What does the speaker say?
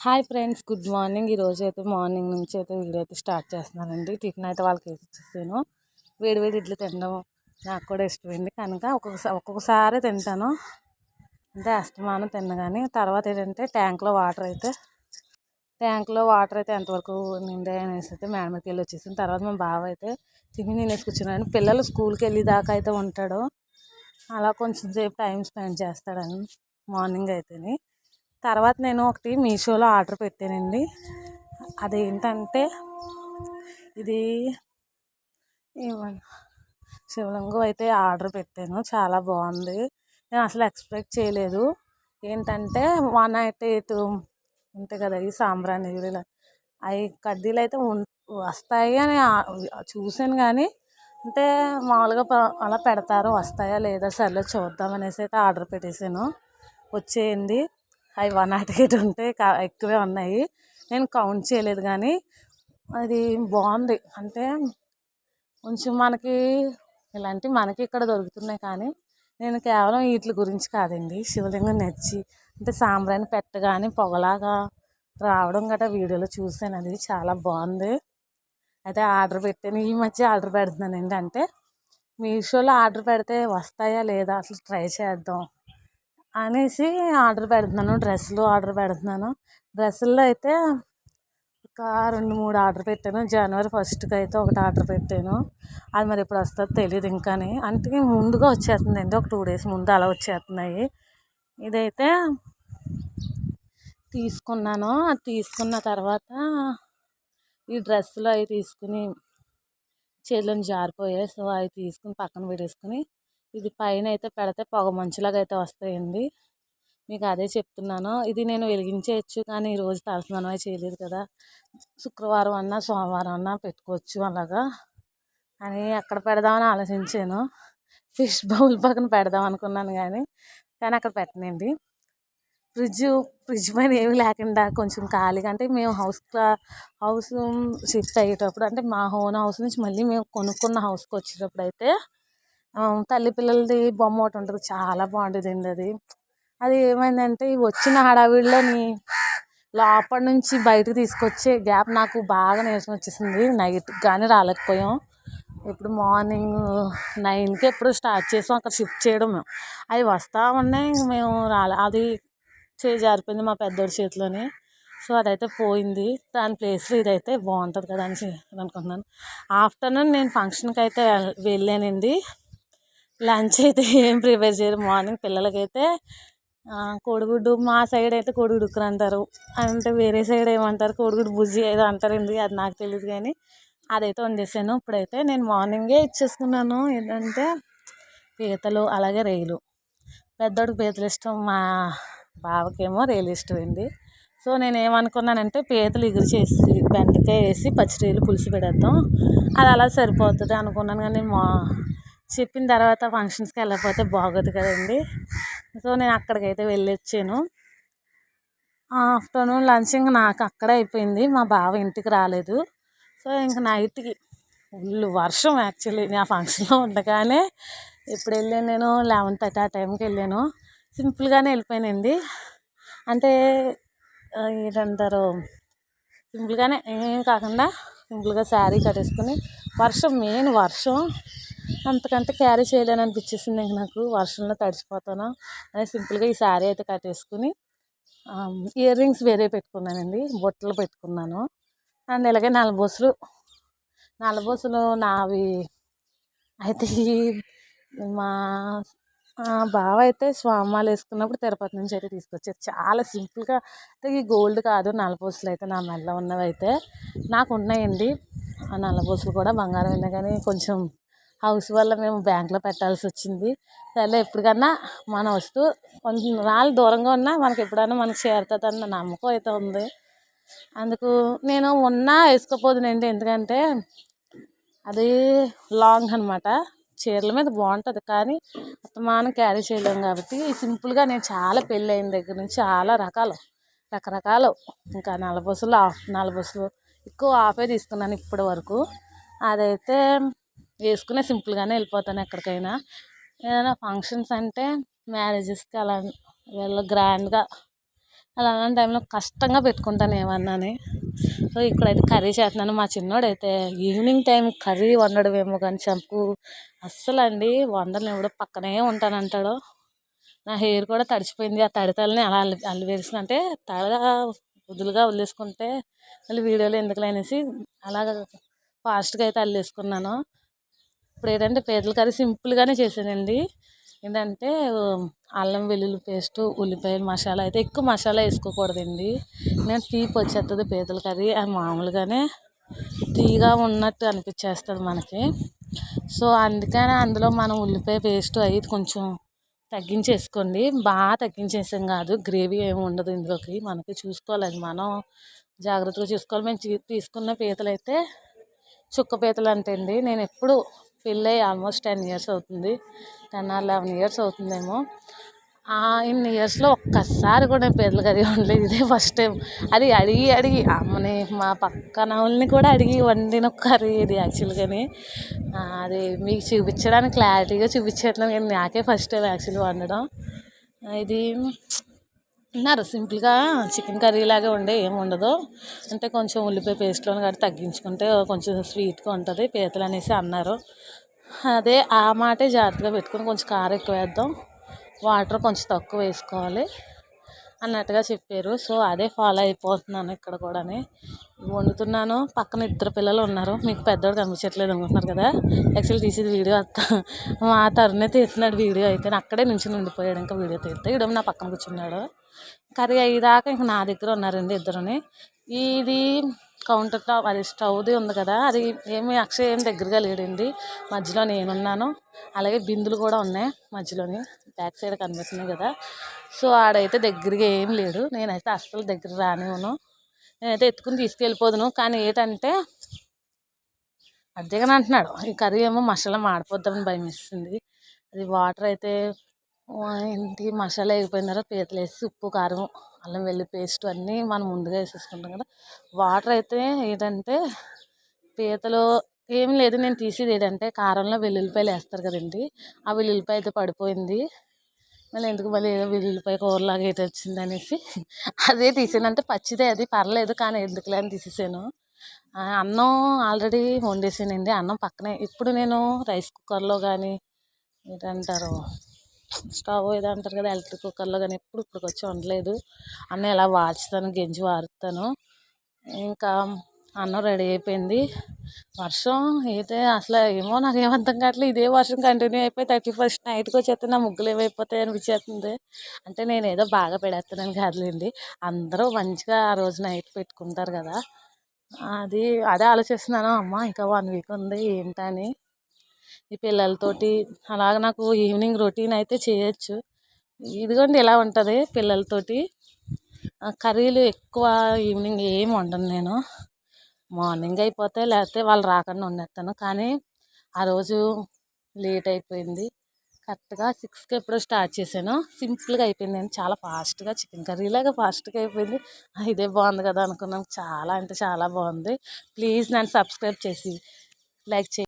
Hi friends, good morning. ఈరోజు అయితే morning నుంచి అయితే వీడియో అయితే స్టార్ట్ చేస్తున్నానండి. టిఫిన్ అయితే వాళ్ళకి వేసి ఇచ్చేసాను. వేడి వేడి ఇడ్లీ తినడం నాకు కూడా ఇష్టమైంది కనుక ఒక్కొక్కసారి తింటాను, అంటే అస్తమానం తిన్న. కానీ తర్వాత ఏంటంటే ట్యాంక్లో వాటర్ అయితే ఎంతవరకు నిండాయి అనేసి అయితే మేడం మీదకి వెళ్ళి వచ్చేసిన తర్వాత మా బావ అయితే టిఫిన్ తినేసి కూర్చున్నాను. పిల్లలు స్కూల్కి వెళ్ళేదాకా అయితే ఉంటాడు, అలా కొంచెం సేపు టైం స్పెండ్ చేస్తాడని మార్నింగ్ అయితేనే. తర్వాత నేను ఒకటి మీషోలో ఆర్డర్ పెట్టానండి. అదేంటంటే ఇది శివలింగం అయితే ఆర్డర్ పెట్టాను. చాలా బాగుంది. నేను అసలు ఎక్స్పెక్ట్ చేయలేదు. ఏంటంటే 198 ఉంటాయి కదా, ఈ సాంబ్రాణి అవి కడ్డీలు అయితే వస్తాయి అని చూసాను. కానీ అంటే మామూలుగా అలా పెడతారు, వస్తాయా లేదా సర్లే చూద్దాం అనేసి అయితే ఆర్డర్ పెట్టేశాను. వచ్చేయండి. అవి 198 ఉంటే ఎక్కువే ఉన్నాయి. నేను కౌంట్ చేయలేదు, కానీ అది బాగుంది. అంటే కొంచెం ఇలాంటివి మనకి ఇక్కడ దొరుకుతున్నాయి. కానీ నేను కేవలం వీటి గురించి కాదండి, శివలింగం నచ్చి అంటే సాంబ్రాణి పెట్టగానే పొగలాగా రావడం గట్రా వీడియోలో చూసాను. అది చాలా బాగుంది. అయితే ఆర్డర్ పెట్టాను. ఈ మధ్య ఆర్డర్ పెడుతున్నానండి. అంటే మీషోలో ఆర్డర్ పెడితే వస్తాయా లేదా అసలు ట్రై చేద్దాం అనేసి ఆర్డర్ పెడుతున్నాను. డ్రెస్సులు ఆర్డర్ పెడుతున్నాను. డ్రెస్సుల్లో అయితే ఒక 2-3 ఆర్డర్ పెట్టాను. జనవరి 1st అయితే ఒకటి ఆర్డర్ పెట్టాను. అది మరి ఎప్పుడు వస్తుందో తెలియదు ఇంకాని. అంటే ముందుగా వచ్చేస్తుందండి, ఒక 2 days ముందు అలా వచ్చేస్తున్నాయి. ఇదైతే తీసుకున్నాను. అది తీసుకున్న తర్వాత ఈ డ్రెస్సులు అవి తీసుకుని చేతులను జారిపోయాయి. సో అవి తీసుకుని పక్కన పెట్టేసుకుని ఇది పైన అయితే పెడితే పొగ మంచులాగా అయితే వస్తాయండి. మీకు అదే చెప్తున్నాను. ఇది నేను వెలిగించేయచ్చు, కానీ ఈరోజు తలస్నానం చేయలేదు కదా, శుక్రవారం అన్నా సోమవారం అన్నా పెట్టుకోవచ్చు అలాగా అని అక్కడ పెడదామని ఆలోచించాను. ఫిష్ బౌల్ పక్కన పెడదాం అనుకున్నాను, కానీ అక్కడ పెట్టనండి. ఫ్రిడ్జ్ పైన ఏమీ లేకుండా కొంచెం ఖాళీగా, అంటే మేము హౌస్ షిఫ్ట్ అయ్యేటప్పుడు, అంటే మా ఓన్ హౌస్ నుంచి మళ్ళీ మేము కొనుక్కున్న హౌస్కి వచ్చేటప్పుడు అయితే తల్లి పిల్లలది బొమ్మ ఒకటి ఉంటుంది, చాలా బాగుంటుందండి. అది ఏమైందంటే వచ్చిన హడావిడిలోని లోపల నుంచి బయటకు తీసుకొచ్చే గ్యాప్ నాకు బాగా నీరసం వచ్చేసింది. నైట్ కానీ రాలేకపోయాం. ఇప్పుడు మార్నింగ్ 9కి ఎప్పుడు స్టార్ట్ చేసాం అక్కడ షిఫ్ట్ చేయడం. అవి వస్తూ ఉన్నాయి, మేము అది జారిపోయింది మా పెద్దోడి చేతిలోని. సో అదైతే పోయింది. దాని ప్లేస్లో ఇదైతే బాగుంటుంది కదా అని అనుకుంటున్నాను. ఆఫ్టర్నూన్ నేను ఫంక్షన్కి అయితే వెళ్ళానండి. లంచ్ అయితే ఏం ప్రిపేర్ చేయరు. మార్నింగ్ పిల్లలకైతే కోడిగుడ్డు, మా సైడ్ అయితే కోడిగుడ్డు ఉక్కురు అంటారు, అంటే వేరే సైడ్ ఏమంటారు కోడిగుడ్డు బుజ్జి ఏదో అంటారండి, అది నాకు తెలియదు. కానీ అదైతే వండేసాను. ఇప్పుడైతే నేను మార్నింగే ఇచ్చేసుకున్నాను. ఏంటంటే పీతలు అలాగే రొయ్యలు. పెద్దోడికి పీతలు ఇష్టం, మా బావకేమో రొయ్యలు ఇష్టం అండి. సో నేను ఏమనుకున్నానంటే పీతలు ఎగురు చేసి బెండకాయ వేసి పచ్చిరొయ్యలు పులుసు పెడేద్దాం, అది అలా సరిపోతుంది అనుకున్నాను. కానీ చెప్పిన తర్వాత ఫంక్షన్స్కి వెళ్ళకపోతే బాగోదు కదండి. సో నేను అక్కడికైతే వెళ్ళి వచ్చాను. ఆఫ్టర్నూన్ లంచ్ ఇంకా నాకు అక్కడే అయిపోయింది, మా బావ ఇంటికి రాలేదు. సో ఇంక నైట్కి ఫుల్ వర్షం. యాక్చువల్లీ నేను ఆ ఫంక్షన్లో ఉండగానే ఎప్పుడు వెళ్ళాను, నేను 11:30 ఆ టైంకి వెళ్ళాను. సింపుల్గానే వెళ్ళిపోయానండి. అంటే ఏంటంటారు, సింపుల్గానే ఏం కాకుండా సింపుల్గా శారీ కట్టేసుకుని, మెయిన్ వర్షం అంతకంటే క్యారీ చేయలేని అనిపించేసింది. ఇంక నాకు వర్షంలో తడిసిపోతాను అని సింపుల్గా ఈ శారీ అయితే కట్టేసుకుని ఇయర్ రింగ్స్ వేరే పెట్టుకున్నానండి, బొట్టలు పెట్టుకున్నాను. అండ్ ఇలాగే నల్లబోసులు నావి అయితే మా బావ అయితే స్వామాలు వేసుకున్నప్పుడు తిరుపతి నుంచి అయితే తీసుకొచ్చారు. చాలా సింపుల్గా, అంటే ఈ గోల్డ్ కాదు, నల్లబోసులు అయితే నా మెడలో ఉన్నవి అయితే నాకు ఉన్నాయండి. ఆ నల్లబోసులు కూడా బంగారం అయినా కానీ కొంచెం హౌస్ వల్ల మేము బ్యాంక్లో పెట్టాల్సి వచ్చింది. సరే ఎప్పటికన్నా మన వస్తువు కొంచెం రాళ్ళు దూరంగా ఉన్నా మనకి ఎప్పుడైనా మనకి చేరుతుంది అన్న నమ్మకం అయితే ఉంది. అందుకు నేను వేసుకోపోదునండి, ఎందుకంటే అది లాంగ్ అనమాట. చీరల మీద బాగుంటుంది, కానీ అస్తమానం క్యారీ చేయలేము. కాబట్టి సింపుల్గా నేను చాలా పెళ్ళి అయిన దగ్గర నుంచి చాలా రకరకాలు ఇంకా నల్లబోసులు ఎక్కువ హాఫే తీసుకున్నాను ఇప్పటి వరకు. అదైతే వేసుకునే సింపుల్గానే వెళ్ళిపోతాను ఎక్కడికైనా. ఏదైనా ఫంక్షన్స్ అంటే మ్యారేజెస్కి అలా గ్రాండ్గా అలాంటి టైంలో కష్టంగా పెట్టుకుంటాను ఏమన్నాని. సో ఇక్కడైతే కర్రీ చేస్తున్నాను. మా చిన్నోడైతే ఈవినింగ్ టైం కర్రీ వండడమేమో కానీ చంపు అస్సలు అండి వండలేడు, పక్కనే ఉంటానంటాడు. నా హెయిర్ కూడా తడిచిపోయింది. ఆ తడితల్ని అలా అల్లివేసిన అంటే తడగా వదులుగా వదిలేసుకుంటే మళ్ళీ వీడియోలో ఎందుకులే అనేసి అలాగ ఫాస్ట్గా అయితే అల్లేసుకున్నాను. ఇప్పుడు ఏంటంటే పీతల కర్రీ సింపుల్గానే చేశానండి. ఏంటంటే అల్లం వెల్లుల్లి పేస్టు, ఉల్లిపాయలు, మసాలా అయితే ఎక్కువ మసాలా వేసుకోకూడదండి. నేను తీపి వచ్చేస్తుంది పీతల కర్రీ. అది మామూలుగానే తీగా ఉన్నట్టు అనిపించేస్తుంది మనకి. సో అందుకని అందులో మనం ఉల్లిపాయ పేస్ట్ అవి కొంచెం తగ్గించేసుకోండి. బాగా తగ్గించేసాం కాదు, గ్రేవీ ఏమి ఉండదు ఇందులోకి. మనకి చూసుకోవాలి, అది మనం జాగ్రత్తగా చూసుకోవాలి. మేము తీసుకున్న పీతలు అయితే చుక్క పీతలు అంటే అండి. నేను ఎప్పుడు పెళ్ళి ఆల్మోస్ట్ 10 years అవుతుంది, 10 or 11 years అవుతుందేమో. ఇన్ని ఇయర్స్లో ఒక్కసారి కూడా నేను పీతల కర్రీ వండలేదు. ఇదే ఫస్ట్ టైం. అది అడిగి అమ్మని మా పక్కన వాళ్ళని కూడా అడిగి వండిన కర్రీ ఇది యాక్చువల్గాని. అది మీకు చూపించడానికి క్లారిటీగా చూపించట్లేదు కానీ నాకే ఫస్ట్ టైం యాక్చువల్లీ వండడం. ఇది అన్నారు సింపుల్గా చికెన్ కర్రీ లాగా ఉండే ఏమి ఉండదు అంటే కొంచెం ఉల్లిపాయ పేస్ట్లోని కానీ తగ్గించుకుంటే కొంచెం స్వీట్గా ఉంటుంది పీతలు అనేసి అన్నారు. అదే ఆ మాటే జాగ్రత్తగా పెట్టుకుని కొంచెం కారం ఎక్కువ వేద్దాం, వాటర్ కొంచెం తక్కువ వేసుకోవాలి అన్నట్టుగా చెప్పారు. సో అదే ఫాలో అయిపోతున్నాను ఇక్కడ కూడా. వండుతున్నాను, పక్కన ఇద్దరు పిల్లలు ఉన్నారు. మీకు పెద్దోడు కనిపించట్లేదు అనుకుంటున్నారు కదా, యాక్చువల్లీ తీసేది వీడియో మా తరుణే తీస్తున్నాడు వీడియో. అయితే అక్కడే నుంచి ఉండిపోయాడు, ఇంకా వీడియో తీస్తే ఇడమ నా పక్కన కూర్చున్నాడు. కర్రీ అయ్యేదాకా ఇంక నా దగ్గర ఉన్నారండి ఇద్దరుని. ఇది కౌంటర్ టాప్, అది స్టవ్ది ఉంది కదా, అది అక్షయ్ ఏం దగ్గరగా లేడండి. మధ్యలో నేనున్నాను, అలాగే బిందులు కూడా ఉన్నాయి మధ్యలోని, బ్యాక్ సైడ్ కనిపిస్తున్నాయి కదా. సో ఆడైతే దగ్గరగా ఏం లేడు, నేనైతే అస్సలు దగ్గర రానివ్వను. నేనైతే ఎత్తుకుని తీసుకెళ్ళిపోదును. కానీ ఏంటంటే అద్దెగానే అంటున్నాడు, ఈ కర్రీ ఏమో మసాలా మాడిపోద్దామని భయం వేస్తుంది. అది వాటర్ అయితే ఏంటి మసాలా అయిపోయిన తర్వాత పీతలు వేసి ఉప్పు కారం అల్లం వెల్లుల్లి పేస్ట్ అన్నీ మనం ముందుగా వేసేసుకుంటాం కదా. వాటర్ అయితే ఏంటంటే పీతలు ఏం లేదు, నేను తీసేది ఏంటంటే కారంలో వెల్లుల్లిపాయలు వేస్తారు కదండి, ఆ వెల్లుల్లిపాయ అయితే పడిపోయింది. మళ్ళీ ఎందుకు మళ్ళీ ఏదో వెల్లుల్లిపాయ కూరలాగా అయితే వచ్చింది అనేసి అదే తీసాను. అంటే పచ్చిదే, అది పర్లేదు కానీ ఎందుకులే అని తీసేసాను. అన్నం ఆల్రెడీ వండేసానండి, అన్నం పక్కనే. ఇప్పుడు నేను రైస్ కుక్కర్లో కానీ ఏంటంటారు స్టవ్ ఏదో అంటారు కదా ఎలక్ట్రిక్ కుక్కర్లో కానీ ఎప్పుడు ఇప్పటికొచ్చి వండలేదు. అన్నం ఎలా వార్చుతాను, గెంజి వారుతాను. ఇంకా అన్నం రెడీ అయిపోయింది. వర్షం అయితే అసలు ఏమో నాకు ఏం అర్థం కావట్లేదు, ఇదే వర్షం కంటిన్యూ అయిపోయి 31st నైట్కి వచ్చేస్తే నా ముగ్గులు ఏమైపోతాయి అనిపించేస్తుంది. అంటే నేను ఏదో బాగా పెడేస్తున్నాను కాదులేండి, అందరూ మంచిగా ఆ రోజు నైట్ పెట్టుకుంటారు కదా. అదే ఆలోచిస్తున్నాను, అమ్మ ఇంకా 1 week ఉంది ఏంటని. ఈ పిల్లలతోటి అలాగ నాకు ఈవినింగ్ రొటీన్ అయితే చేయొచ్చు. ఇదిగోండి ఇలా ఉంటుంది పిల్లలతోటి. కర్రీలు ఎక్కువ ఈవినింగ్ ఏం వండను నేను, మార్నింగ్ అయిపోతే లేకపోతే వాళ్ళు రాకుండా వండేస్తాను. కానీ ఆ రోజు లేట్ అయిపోయింది, కరెక్ట్గా 6కి ఎప్పుడో స్టార్ట్ చేశాను. సింపుల్గా అయిపోయింది, నేను చాలా ఫాస్ట్గా చికెన్ కర్రీ లాగా ఫాస్ట్గా అయిపోయింది. ఇదే బాగుంది కదా అనుకున్నాను, చాలా అంటే చాలా బాగుంది. ప్లీజ్ నన్ను సబ్స్క్రైబ్ చేసి లైక్ చేయండి.